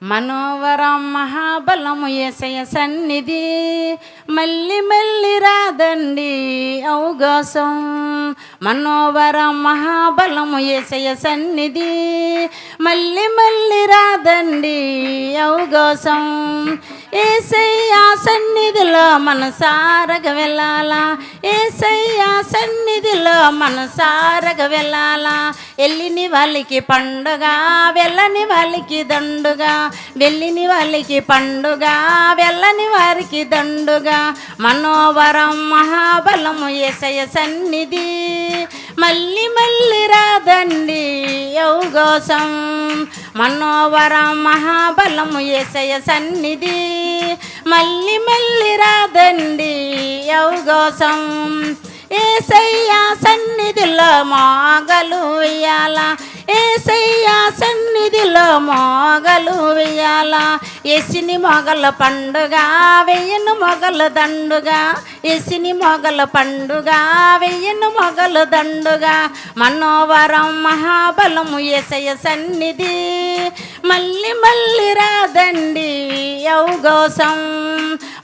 మనోవరం మహాబలము యేసయ్య సన్నిధి, మళ్ళీ మళ్ళీ రాదండి అవకాశం. మనోవరం మహాబలము యేసయ్య సన్నిధి, మళ్ళీ మళ్ళీ రాదండి అవకాశం. యేసయ్య సన్నిధిలో మనసారగా వెళ్ళాలా, యేసయ్య సన్నిధిలో మనసారగా వెళ్ళాలా. వెళ్ళిని వాళ్ళకి పండుగ, వెళ్ళని వాళ్ళకి దండుగా, వెళ్ళిని వాళ్ళకి పండుగ, వెళ్ళని వారికి దండుగా. మనోవరం మహాబలము యేసయ్య సన్నిధి, మళ్ళీ మళ్ళీ రాదండి అవకాశం. మనోవరం మహాబలము యేసయ్య సన్నిధి, మళ్ళీ మళ్ళీ రాదండి అవకాశం. యేసయ్య సన్నిధిలో మోగలు వేయాల, యేసయ్య సన్నిధిలో మోగలు వేయాల. ఎసిని మొగల పండుగ, వెయ్యను మొగల దండుగా, ఎసిని మొగల పండుగ, వెయ్యను మొగల దండుగా. మనోవరం మహాబలము యేసయ్య సన్నిధి, మళ్ళీ మళ్ళీ రాదండి అవకాశం.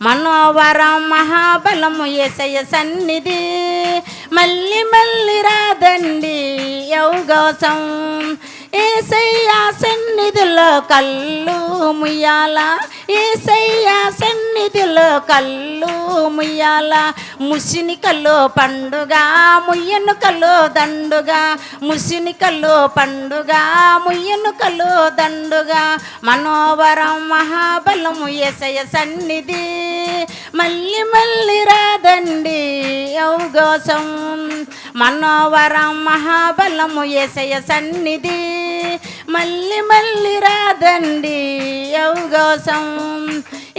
మనోవరం మహాబలము యేసయ్య సన్నిధి, మళ్ళీ మళ్ళీ రాదండి అవకాశం. యేసయ్య సన్నిధిలో కళ్ళు ముయ్యాల, యేసయ్య సన్నిధిలో కళ్ళు ముయ్యాల. ముసిని కల్లో పండుగ, ముయ్యను కల్లో దండుగా, ముసిని కల్లో పండుగ, ముయ్యను కల్లో దండుగా. మనోవరం మహాబలము యేసయ్య సన్నిధి, మళ్ళీ మళ్ళీ రాదండి అవకాశం. మనోవరం మహాబలము యేసయ్య సన్నిధి, మళ్ళీ మళ్ళీ రాదండి అవకాశం.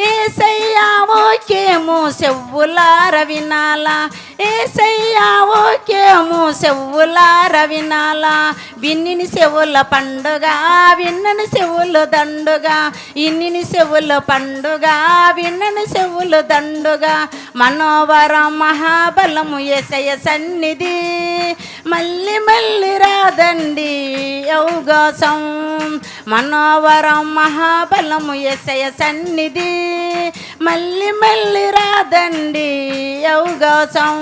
యేసయ్య ఓకేమో చెవులార వినాలా, యేసయ్య ఓకేమో చెవులార వినాలా. విన్నిని చెవుల పండుగ, విన్నని చెవుల దండుగా, ఇన్నిని చెవుల పండుగ, విన్నని చెవుల దండుగా. మనోవరం మహాబలము యేసయ్య సన్నిధి, మళ్ళీ మళ్ళీ రాదండి అవకాశం. మనోవరం మహాబలము యేసయ్య సన్నిధి, మళ్ళీ మళ్ళీ రాదండి అవకాశం.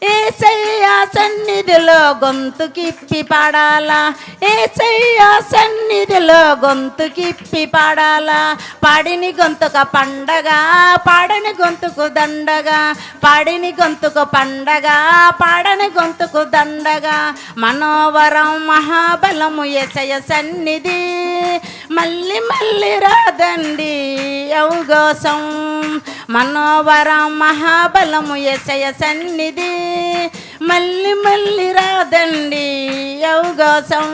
యేసయ్య సన్నిధిలో గొంతుకిప్పి పాడాలా, యేసయ్య సన్నిధిలో గొంతుకిప్పి పాడాలా. పాడిని గొంతుక పండగ, పాడని గొంతుకు దండగా, పాడిని గొంతుకు పండగ, పాడని గొంతుకు దండగా. మనోవరం మహాబలము యేసయ్య సన్నిధి, మళ్ళీ మళ్ళీ రాదండి అవకాశం. మనోవరం మహాబలము యేసయ్య సన్నిధి, మళ్ళీ మళ్ళీ రాదండి అవకాశం.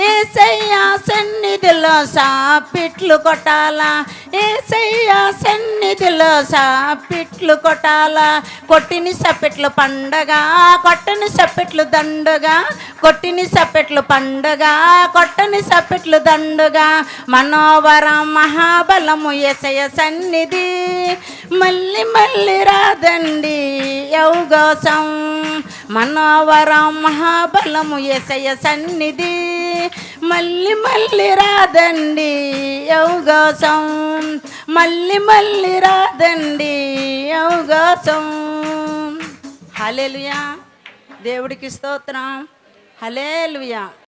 యేసయ్య సన్నిధిలో సాపిట్లు కొట్టాలా, యేసయ్య సన్నిధిలో సాపిట్లు కొట్టాలా. కొట్టిని సప్పెట్లు పండగ, కొట్టని సప్పెట్లు దండుగా, కొట్టిని సప్పెట్లు పండుగ, కొట్టని సప్పెట్లు దండుగా. మనోవరం మహాబలము యేసయ్య సన్నిధి, మళ్ళీ మళ్ళీ రాదండి అవకాశం. మనోవరం మహాబలము యేసయ్య సన్నిధి, మళ్ళీ మళ్ళీ రాదండి అవకాశం. మళ్ళీ మళ్ళీ రాదండి అవకాశం. హల్లెలూయా, దేవుడికి స్తోత్రం. హల్లెలూయా.